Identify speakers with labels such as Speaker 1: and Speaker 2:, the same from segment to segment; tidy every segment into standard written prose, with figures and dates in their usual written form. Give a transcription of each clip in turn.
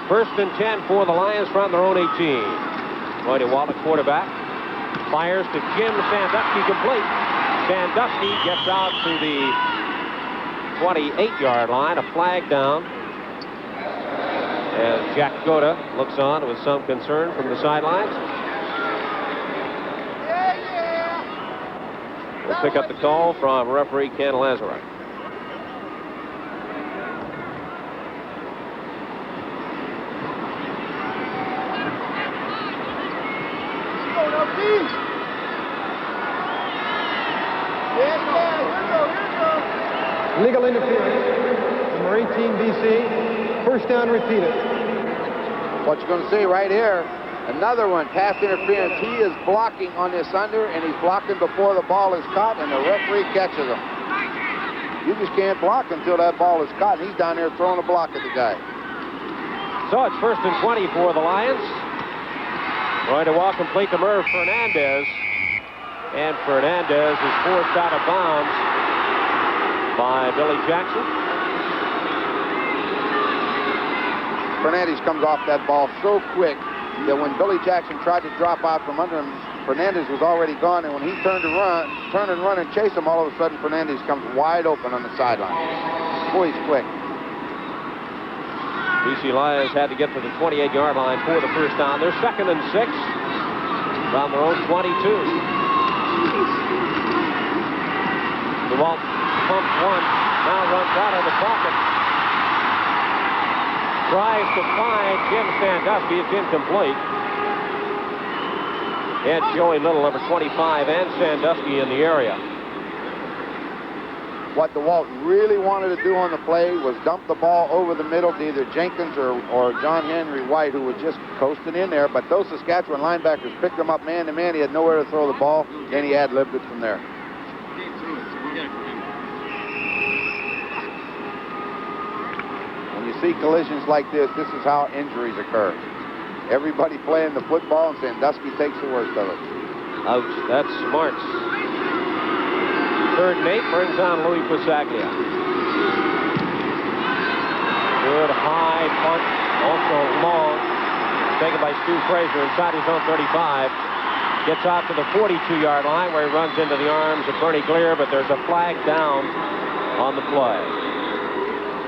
Speaker 1: First and 10 for the Lions from their own 18. Lloyd Wallet, quarterback, fires to Jim Sandusky, complete. Sandusky gets out to the 28-yard line, a flag down. And Jack Goda looks on with some concern from the sidelines. We'll pick up the call from referee Ken Lazaruk.
Speaker 2: Legal interference. Number 18, BC. First down, repeated.
Speaker 3: What you're going to see right here, another one, pass interference. He is blocking on this under, and he's blocking before the ball is caught, and the referee catches him. You just can't block until that ball is caught, and he's down there throwing a block at the guy.
Speaker 1: So it's first and 20 for the Lions. Going to walk complete to Merv Fernandez. And Fernandez is forced out of bounds by Billy Jackson.
Speaker 3: Fernandez comes off that ball so quick that when Billy Jackson tried to drop out from under him, Fernandez was already gone, and when he turned and run and chase him, all of a sudden Fernandez comes wide open on the sideline. Boy, he's quick.
Speaker 1: BC Lions had to get to the 28-yard line for the first down. They're second and 6 from their own 22. DeWalt pumps one, now runs out of the pocket. Tries to find Jim Sandusky. It's incomplete. Had Joey Little, number 25, and Sandusky in the area.
Speaker 3: What DeWalt really wanted to do on the play was dump the ball over the middle to either Jenkins or John Henry White, who was just coasting in there. But those Saskatchewan linebackers picked him up man to man. He had nowhere to throw the ball, and he ad-libbed it from there. When you see collisions like this, this is how injuries occur. Everybody playing the football, and Sandusky takes the worst of it.
Speaker 1: Ouch, that's Smarts. Third and 8 brings on Louis Pasaglia. Good high punt, also long. Taken by Stu Fraser inside his own 35. Gets out to the 42-yard line where he runs into the arms of Bernie Glier, but there's a flag down on the play.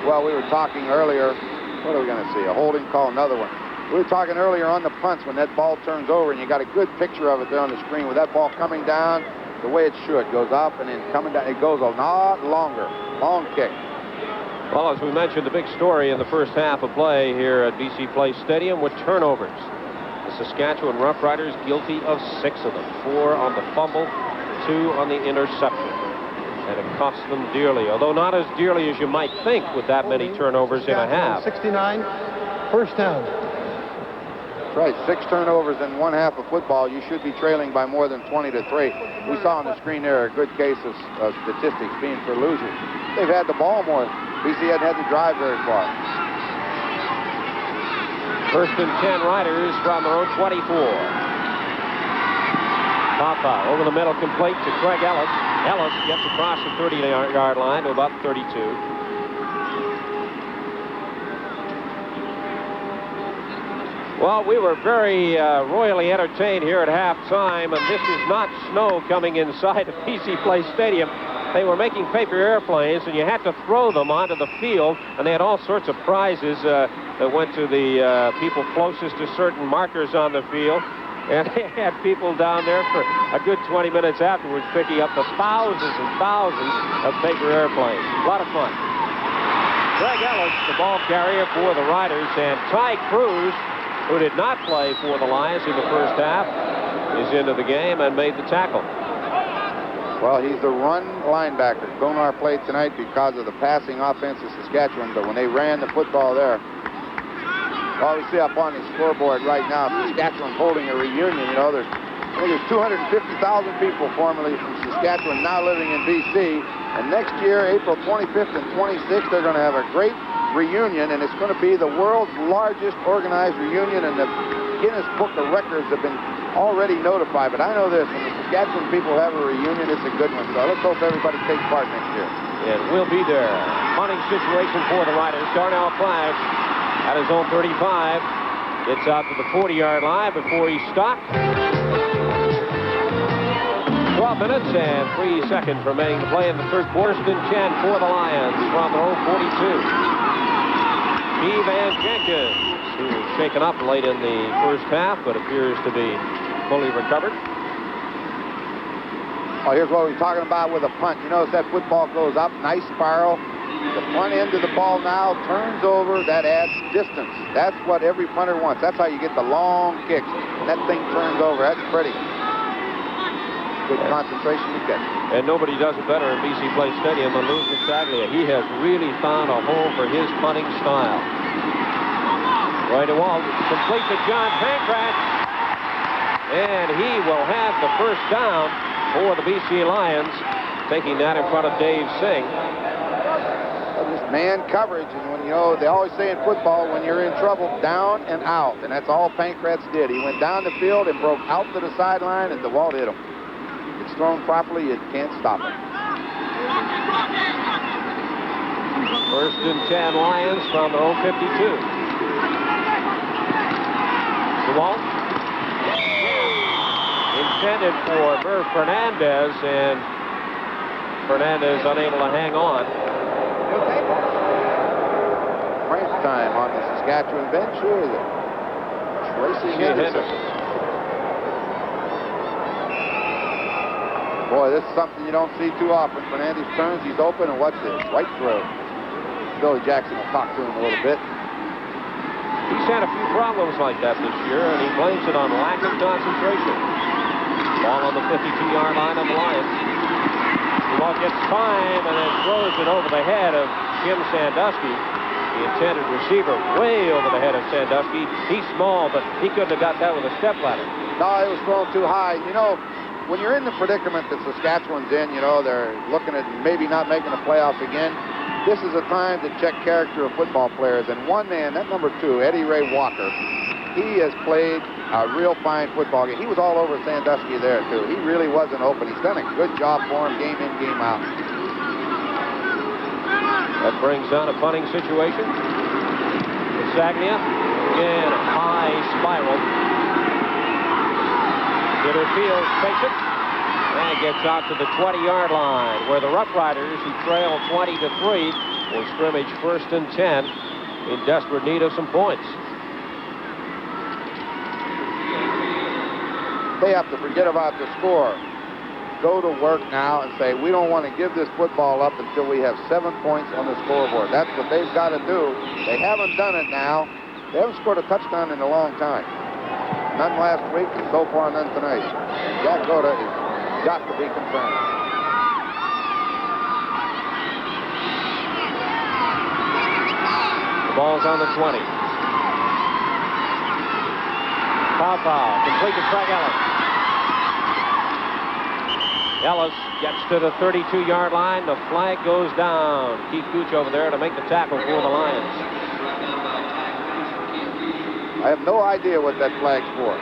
Speaker 3: Well, we were talking earlier. What are we going to see? A holding call, another one. We were talking earlier on the punts when that ball turns over, and you got a good picture of it there on the screen with that ball coming down the way it should. Goes up and then coming down. It goes a lot longer. Long kick.
Speaker 1: Well, as we mentioned, the big story in the first half of play here at BC Place Stadium with turnovers. The Saskatchewan Roughriders guilty of 6 of them. 4 on the fumble, 2 on the interception. And it cost them dearly, although not as dearly as you might think with that many turnovers in a half.
Speaker 2: 69, first down.
Speaker 3: That's right, 6 turnovers in one half of football. You should be trailing by more than 20-3. We saw on the screen there a good case of statistics being for losers. They've had the ball more. BC hadn't had to drive very far.
Speaker 1: First and 10 Riders from their own 24. Papa over the middle, complete to Craig Ellis. Ellis gets across the 30-yard line to about 32. Well, we were very royally entertained here at halftime, and this is not snow coming inside of BC Place Stadium. They were making paper airplanes, and you had to throw them onto the field, and they had all sorts of prizes that went to the people closest to certain markers on the field. And they had people down there for a good 20 minutes afterwards picking up the thousands and thousands of paper airplanes. A lot of fun. Greg Ellis, the ball carrier for the Riders, and Ty Cruz, who did not play for the Lions in the first half, is into the game and made the tackle.
Speaker 3: Well, he's the run linebacker. Gonar played tonight because of the passing offense of Saskatchewan, but when they ran the football there, well, we see up on the scoreboard right now, Saskatchewan holding a reunion. You know, I think there's 250,000 people formerly from Saskatchewan now living in BC. And next year, April 25th and 26th, they're going to have a great reunion, and it's going to be the world's largest organized reunion, and the Guinness Book of Records have been already notified. But I know this, when the Saskatchewan people have a reunion, it's a good one. So let's hope everybody takes part next year.
Speaker 1: And we'll be there. Punting situation for the Riders. Darnell Flash at his own 35. Gets out to the 40-yard line before he's stopped. 12 minutes and 3 seconds remaining to play in the third quarter. First and 10 for the Lions from their own 42. Steve Van Jenkins, who was shaken up late in the first half, but appears to be fully recovered.
Speaker 3: Oh, here's what we're talking about with a punt. You notice that football goes up, nice spiral. The front end of the ball now turns over. That adds distance. That's what every punter wants. That's how you get the long kicks. That thing turns over. That's pretty. Good concentration to catch.
Speaker 1: And nobody does it better in BC Place Stadium than Louis Saglia. He has really found a home for his punting style. Right to Walt, complete to John Pankratz. And he will have the first down for the BC Lions, taking that in front of Dave Singh.
Speaker 3: Just man coverage, and when you know, they always say in football, when you're in trouble, down and out, and that's all Pankratz did. He went down the field and broke out to the sideline, and DeWalt hit him. If it's thrown properly, you can't stop it.
Speaker 1: First and 10 Lions from their own 52. DeWalt intended for Murph Fernandez, and Fernandez unable to hang on.
Speaker 3: French time on the Saskatchewan bench. Who is it? Tracy Henderson. Boy, this is something you don't see too often. Fernandez turns, he's open, and watch this, right through. Billy Jackson will talk to him a little bit.
Speaker 1: He's had a few problems like that this year, and he blames it on lack of concentration. Ball on the 52-yard line of the Lions. DeWalt gets time and then throws it over the head of Jim Sandusky. The intended receiver way over the head of Sandusky. He's small, but he couldn't have got that with a stepladder.
Speaker 3: No, it was thrown too high. You know, when you're in the predicament that Saskatchewan's in, you know, they're looking at maybe not making the playoffs again. This is a time to check character of football players. And one man, that number 2, Eddie Ray Walker, he has played a real fine football game. He was all over Sandusky there, too. He really wasn't open. He's done a good job for him, game in, game out.
Speaker 1: That brings on a punting situation. Saglia, again, a high spiral. Gitter Fields takes it and gets out to the 20-yard line, where the Roughriders, who trail 20-3, will scrimmage first and 10 in desperate need of some points.
Speaker 3: They have to forget about the score. Go to work now and say, we don't want to give this football up until we have 7 points on the scoreboard. That's what they've got to do. They haven't done it now. They haven't scored a touchdown in a long time. None last week, and so far none tonight. Jack Goda has got to be concerned.
Speaker 1: The ball's on the 20. Foul, complete to Craig Ellis. Ellis gets to the 32-yard line. The flag goes down. Keith Gooch over there to make the tackle for the Lions.
Speaker 3: I have no idea what that flag's for.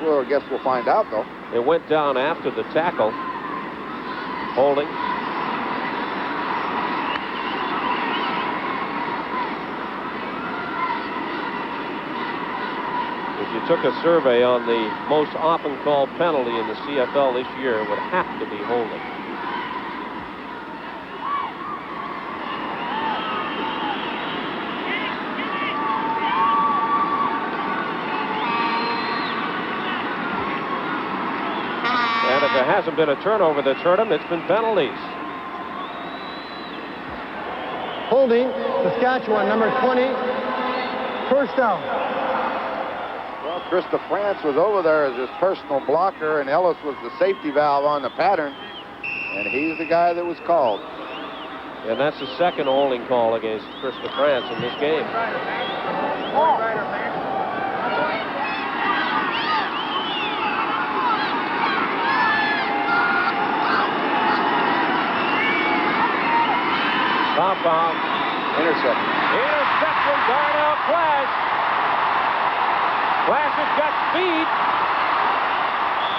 Speaker 3: Well, I guess we'll find out, though.
Speaker 1: It went down after the tackle. Holding. If you took a survey on the most often called penalty in the CFL this year, it would have to be holding. And if there hasn't been a turnover that's hurt him, it's been penalties.
Speaker 2: Holding, Saskatchewan, number 20. First down.
Speaker 3: Well, Krista France was over there as his personal blocker, and Ellis was the safety valve on the pattern, and he's the guy that was called.
Speaker 1: And that's the second holding call against Krista France in this game. Compound. Interception, Darnell Clash. Clash has got speed.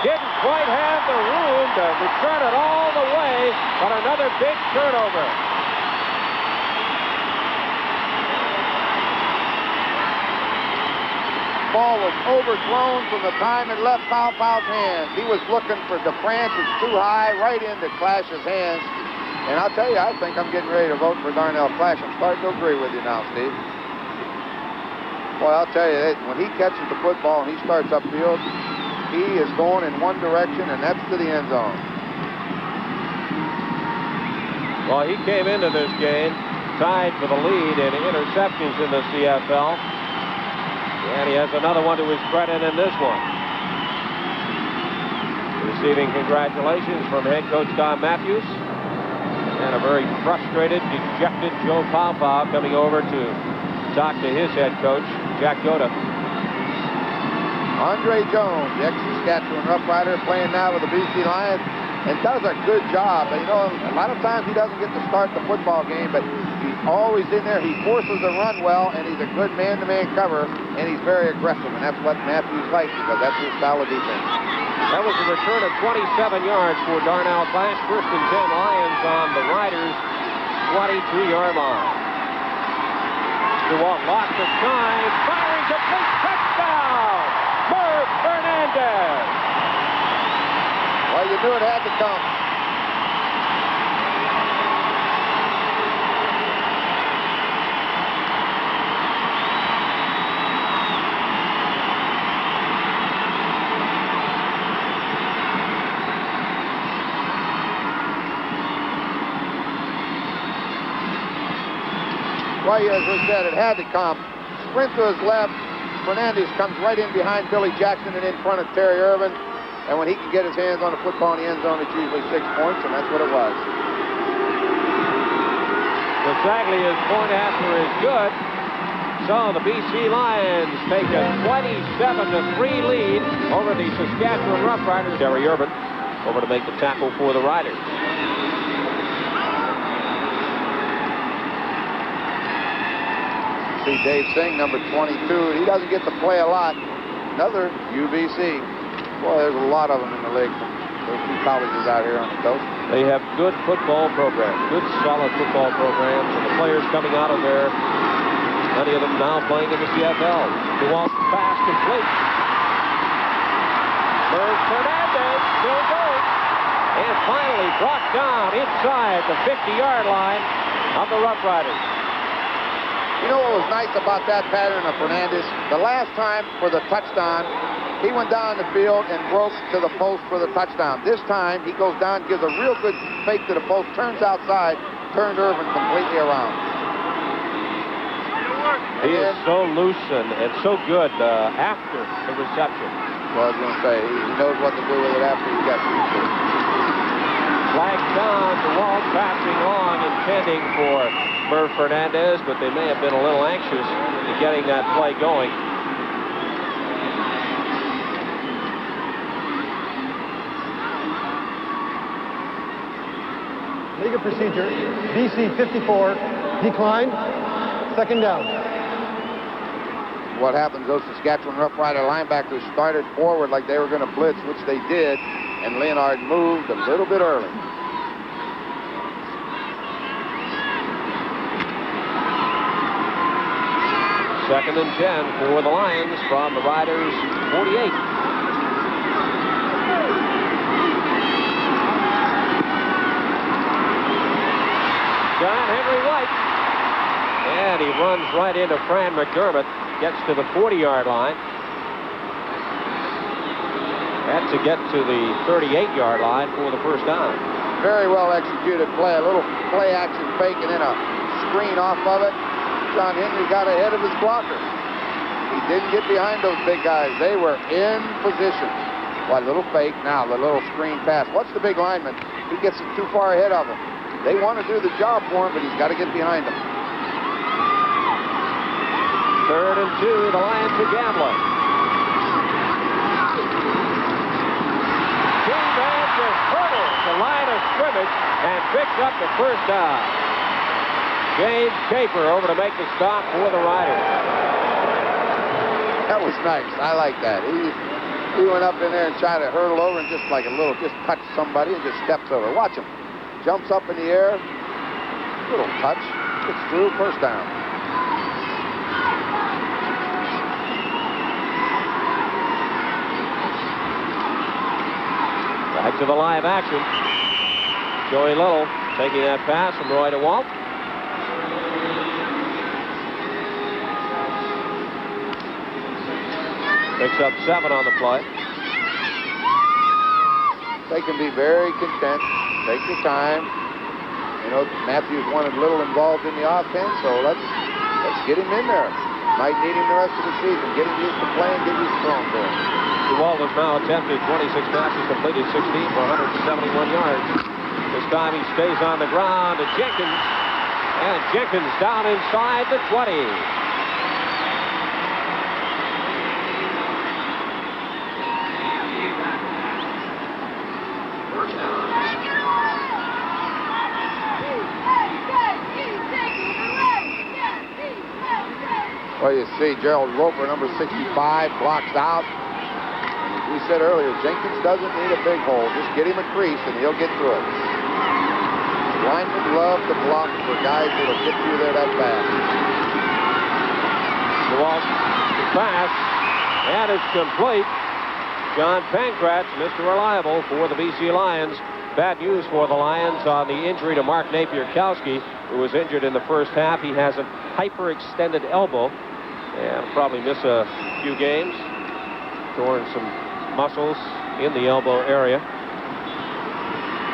Speaker 1: Didn't quite have the room to return it all the way, but another big turnover.
Speaker 3: ball was overthrown from the time it left Paopau's hands. He was looking for DeFrance. It's too high, right into Clash's hands. And I'll tell you, I think I'm getting ready to vote for Darnell Clash. I'm starting to agree with you now, Steve. Boy, I'll tell you, when he catches the football and he starts upfield, he is going in one direction, and that's to the end zone.
Speaker 1: Well, he came into this game tied for the lead in interceptions in the CFL. And he has another one to his credit in this one. Receiving congratulations from head coach Don Matthews. And a very frustrated, dejected Joe Paopau coming over to talk to his head coach, Jack Yoda.
Speaker 3: Andre Jones, the ex-Saskatchewan Roughrider, playing now with the BC Lions, and does a good job. You know, a lot of times he doesn't get to start the football game, but he's always in there. He forces the run well, and he's a good man-to-man cover, and he's very aggressive, and that's what Matthews likes because that's his style of defense.
Speaker 1: That was a return of 27 yards for Darnell Clash. First and 10 Lions on the Riders' 22-yard line. DeWalt lots of time, firing complete, touchdown! Merv Fernandez!
Speaker 3: Well, you knew it had to come. Well, as we said, it had to come. Sprint to his left. Fernandez comes right in behind Billy Jackson and in front of Terry Irvin. And when he can get his hands on the football in the end zone, it's usually 6 points, and that's what it was.
Speaker 1: Basaglia's point after is good. So the BC Lions take a 27-3 lead over the Saskatchewan Roughriders. Terry Irvin over to make the tackle for the Riders.
Speaker 3: See Dave Singh, number 22. He doesn't get to play a lot. Another UBC. Boy, there's a lot of them in the league from those two colleges out here on the coast.
Speaker 1: They have good football programs, good solid football programs, and the players coming out of there, many of them now playing in the CFL. DeWalt pass complete. Merv Fernandez still going. And finally brought down inside the 50-yard line of the Roughriders.
Speaker 3: You know what was nice about that pattern of Fernandez? The last time for the touchdown, he went down the field and broke to the post for the touchdown. This time, he goes down, gives a real good fake to the post, turns outside, turned Irvin completely around.
Speaker 1: He is so loose and so good after the reception.
Speaker 3: Well, I was going to say, he knows what to do with it after he gets it.
Speaker 1: Flag down, DeWalt passing long, intending for Merv Fernandez, but they may have been a little anxious in getting that play going.
Speaker 2: Legal procedure, BC 54, decline, second down.
Speaker 3: What happens, those Saskatchewan Roughrider linebackers started forward like they were going to blitz, which they did, and Leonard moved a little bit early.
Speaker 1: Second and 10 for the Lions from the Riders' 48. John Henry White. And he runs right into Fran McDermott. Gets to the 40-yard line. Had to get to the 38-yard line for the first down.
Speaker 3: Very well executed play. A little play action fake and then a screen off of it. John Henry got ahead of his blocker. He didn't get behind those big guys. They were in position. Well, a little fake now, the little screen pass. What's the big lineman? He gets it too far ahead of him. They want to do the job for him, but he's got to get behind him.
Speaker 1: Third and 2, the Lions are gambling. Two-man just hurdles the line of scrimmage and picks up the first down. James Caper over to make the stop for the Riders.
Speaker 3: That was nice. I like that. He went up in there and tried to hurdle over and just touch somebody and just steps over. Watch him. Jumps up in the air. Little touch. Gets through. First down.
Speaker 1: to the live action. Joey Little taking that pass from Roy DeWalt. Picks up 7 on the play.
Speaker 3: They can be very content. Take your time. You know, Matthews wanted Little involved in the offense, so let's get him in there. Might need him the rest of the season. Get him used to playing, get used to throwing to him.
Speaker 1: DeWalt has now attempted 26 passes, completed 16 for 171 yards. This time he stays on the ground to Jenkins. And Jenkins down inside the 20.
Speaker 3: Well, you see Gerald Roper, number 65, blocks out. And as we said earlier, Jenkins doesn't need a big hole. Just get him a crease and he'll get through it. Linemen love to block for guys that'll get through there that fast.
Speaker 1: DeWalt pass, and it's complete. John Pankratz, Mr. Reliable for the BC Lions. Bad news for the Lions on the injury to Mark Napier-Kowski, who was injured in the first half. He has a hyperextended elbow and probably miss a few games. Torn some muscles in the elbow area.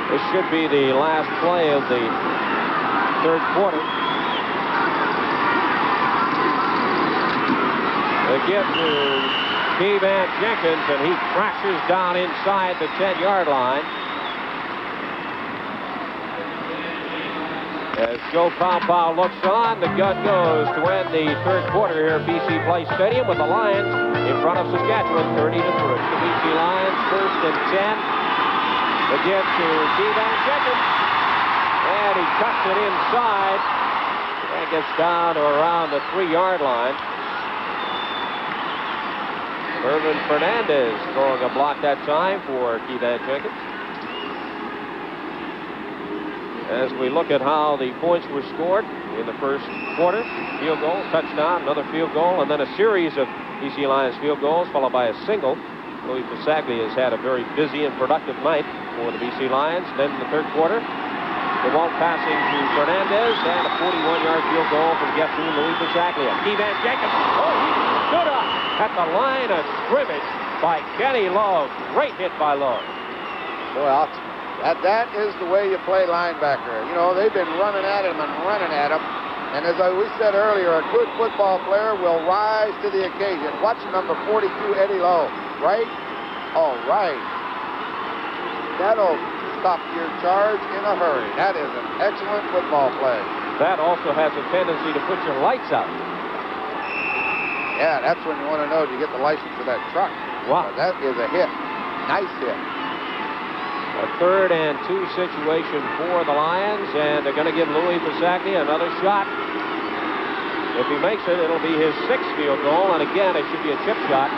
Speaker 1: This should be the last play of the third quarter. They give to Steve Van Jenkins, and he crashes down inside the 10-yard line. As Joe Pow looks on, the gun goes to end the third quarter here at BC Place Stadium with the Lions in front of Saskatchewan, 30-3. The BC Lions first and 10. Again to Steve Van Jenkins, and he cuts it inside. And gets down to around the 3-yard line. Irvin Fernandez throwing a block that time for Keith Van Jenkins. As we look at how the points were scored in the first quarter, field goal, touchdown, another field goal, and then a series of BC Lions field goals followed by a single. Louis Pasaglia has had a very busy and productive night for the BC Lions. Then in the third quarter, DeWalt passing to Fernandez, and a 41-yard field goal from Geftoon Louis Pasaglia. Keith Van Jenkins, he stood up at the line of scrimmage by Kenny Lowe. Great hit by Lowe.
Speaker 3: Well, that is the way you play linebacker. You know, they've been running at him and running at him. And as we said earlier, a good football player will rise to the occasion. Watch number 42, Eddie Lowe. Right? All right. That'll stop your charge in a hurry. That is an excellent football play.
Speaker 1: That also has a tendency to put your lights out.
Speaker 3: Yeah, that's when you want to know, do you get the license of that truck?
Speaker 1: Wow.
Speaker 3: That is a hit. Nice hit.
Speaker 1: A 3rd and 2 situation for the Lions, and they're going to give Louis Pasaglia another shot. If he makes it, it'll be his 6th field goal, and again, it should be a chip shot.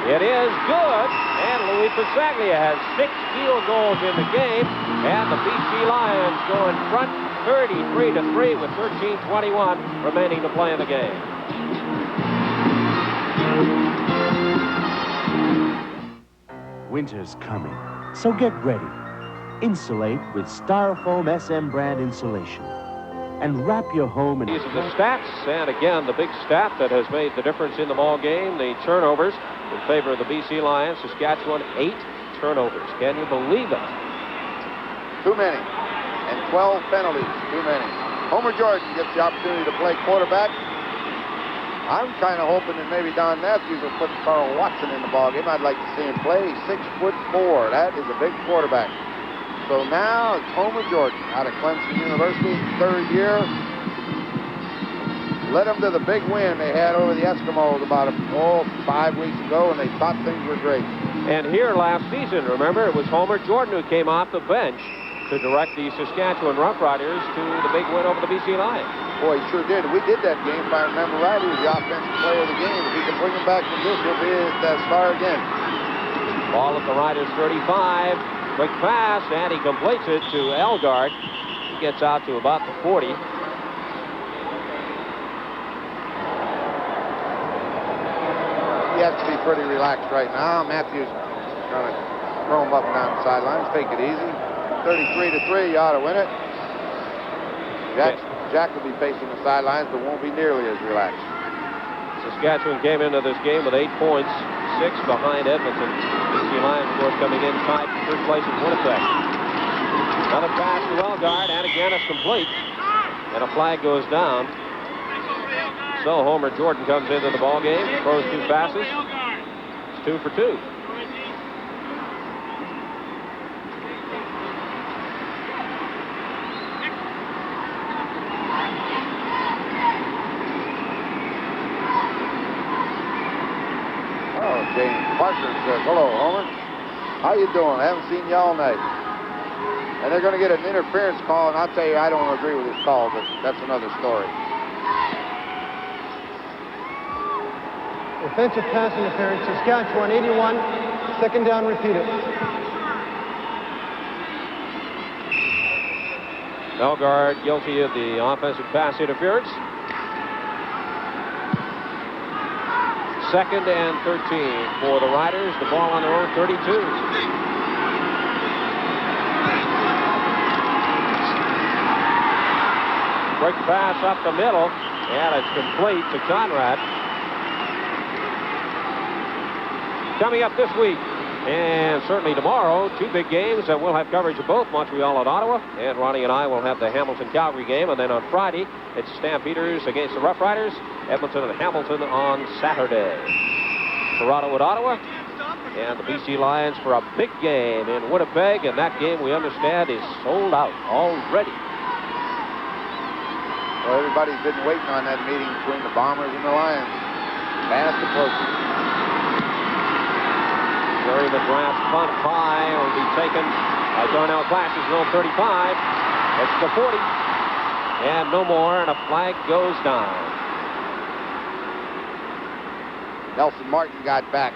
Speaker 1: It is good, and Louis Pasaglia has 6 field goals in the game, and the BC Lions go in front 33-3 with 13:21 remaining to play in the game.
Speaker 4: Winter's coming. So get ready. Insulate with Styrofoam SM brand insulation. And wrap your home in...
Speaker 1: These are the stats, and again, the big stat that has made the difference in the ball game, the turnovers in favor of the BC Lions. Saskatchewan, 8 turnovers. Can you believe it?
Speaker 3: Too many. And 12 penalties. Too many. Homer Jordan gets the opportunity to play quarterback. I'm kind of hoping that maybe Don Matthews will put Carl Watson in the ballgame. I'd like to see him play. He's 6'4". That is a big quarterback. So now it's Homer Jordan out of Clemson University, 3rd year. Led them to the big win they had over the Eskimos about 5 weeks ago, and they thought things were great.
Speaker 1: And here last season, remember, it was Homer Jordan who came off the bench to direct the Saskatchewan Roughriders to the big win over the BC Lions.
Speaker 3: Boy, he sure did. We did that game, if I remember right. He was the offensive player of the game. If he can bring him back to this, he'll be the star again.
Speaker 1: Ball at the Riders' 35. Quick pass, and he completes it to Elgard. He gets out to about the 40. He
Speaker 3: has to be pretty relaxed right now. Matthews going to throw him up and down the sidelines. Take it easy. 33-3, you ought to win it. Jack will be facing the sidelines, but won't be nearly as relaxed.
Speaker 1: Saskatchewan came into this game with 8 points, 6 behind Edmonton. BC Lions, of course, coming in tied for third place in Winnipeg. Another pass to Elgard, and again it's complete. And a flag goes down. So Homer Jordan comes into the ball game, throws 2 passes. It's 2 for 2.
Speaker 3: James Parker says, hello, Homer. How you doing? I haven't seen you all night. And they're going to get an interference call, and I'll tell you, I don't agree with this call, but that's another story.
Speaker 2: Offensive pass interference, Saskatchewan 81, second down, repeat it.
Speaker 1: Elgard guilty of the offensive pass interference. Second and 13 for the Riders. The ball on their own 32. Quick pass up the middle, and it's complete to Conrad. Coming up this week, and certainly tomorrow, 2 big games, and we'll have coverage of both Montreal and Ottawa. And Ronnie and I will have the Hamilton-Calgary game, and then on Friday, it's Stampeders against the Roughriders. Edmonton and Hamilton on Saturday. Toronto at Ottawa, and the BC Lions for a big game in Winnipeg, and that game, we understand, is sold out already.
Speaker 3: Well, everybody's been waiting on that meeting between the Bombers and the Lions. Fast approaching.
Speaker 1: Jerry McGrath's punt high will be taken by Darnell Clashes, no 35. It's the 40, and no more, and a flag goes down.
Speaker 3: Nelson Martin got back.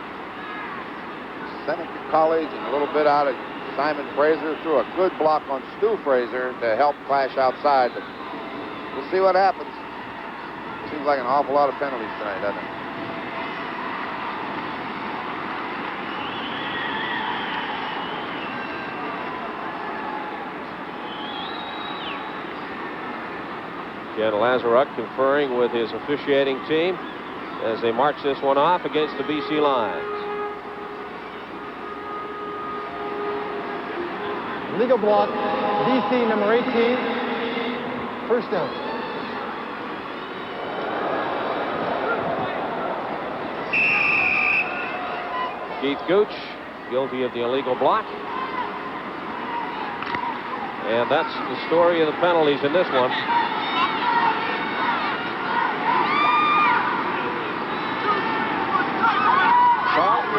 Speaker 3: Seneca College and a little bit out of Simon Fraser. Threw a good block on Stu Fraser to help Clash outside. But we'll see what happens. Seems like an awful lot of penalties tonight, doesn't it?
Speaker 1: Ken Lazaruk conferring with his officiating team as they march this one off against the BC Lions.
Speaker 2: Legal block, BC number 18, first down.
Speaker 1: Keith Gooch, guilty of the illegal block. And that's the story of the penalties in this one.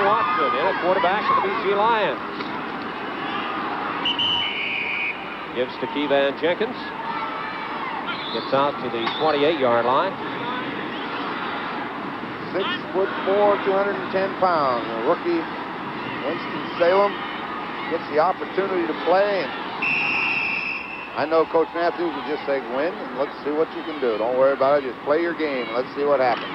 Speaker 1: Watson in at quarterback for the BC Lions. Gives to Keevan Jenkins. Gets out to the 28-yard line.
Speaker 3: 6'4", 210 pounds. The rookie Winston-Salem gets the opportunity to play. And I know Coach Matthews would just say, win, and let's see what you can do. Don't worry about it. Just play your game. Let's see what happens.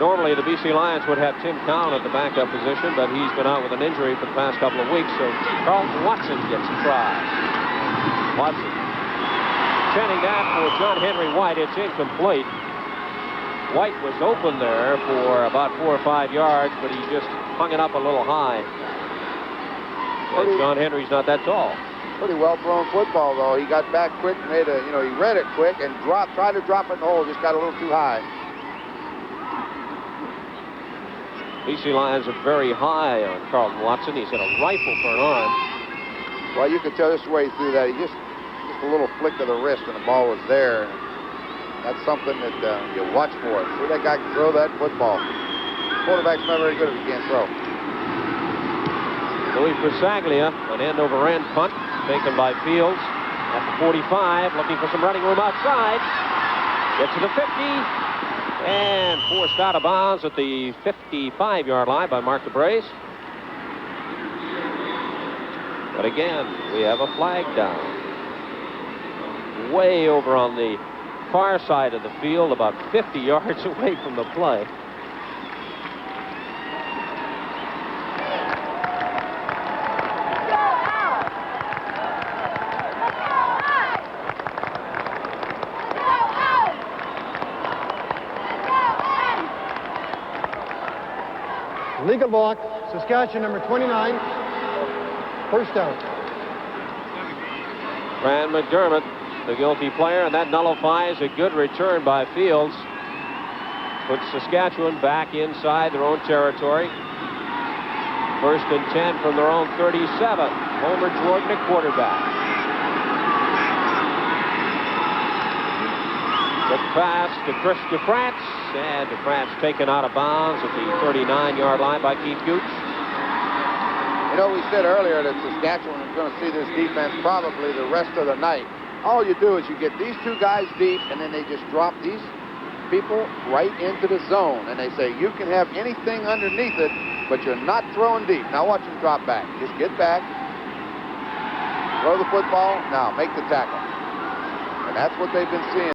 Speaker 1: Normally, the BC Lions would have Tim Cowan at the backup position, but he's been out with an injury for the past couple of weeks, so Carlton Watson gets a try. Watson sending that for John Henry White. It's incomplete. White was open there for about 4 or 5 yards, but he just hung it up a little high. And John Henry's not that tall.
Speaker 3: Pretty well thrown football, though. He got back quick, he read it quick and tried to drop it in the hole, just got a little too high.
Speaker 1: BC Lions are very high on Carlton Watson. He's got a rifle for an arm.
Speaker 3: Well, you could tell this way through that. He just a little flick of the wrist and the ball was there. That's something that you watch for. See that guy can throw that football. Quarterback's not very good if he can't throw.
Speaker 1: Louis Prisaglia, an end-over-end punt taken by Fields at the 45, looking for some running room outside. Gets to the 50. And forced out of bounds at the 55-yard line by Mark DeBrace. But again, we have a flag down. Way over on the far side of the field, about 50 yards away from the play.
Speaker 2: Legal block, Saskatchewan number 29. First out.
Speaker 1: Fran McDermott, the guilty player, and that nullifies a good return by Fields. Puts Saskatchewan back inside their own territory. 1st and 10 from their own 37. Homer Jordan at quarterback. The pass to Chris DeFrance, and DeFrance taken out of bounds at the 39-yard line by Keith Gooch.
Speaker 3: You know, we said earlier that Saskatchewan is going to see this defense probably the rest of the night. All you do is you get these two guys deep, and then they just drop these people right into the zone, and they say you can have anything underneath it, but you're not throwing deep. Now watch them drop back. Just get back, throw the football, now make the tackle. And that's what they've been seeing.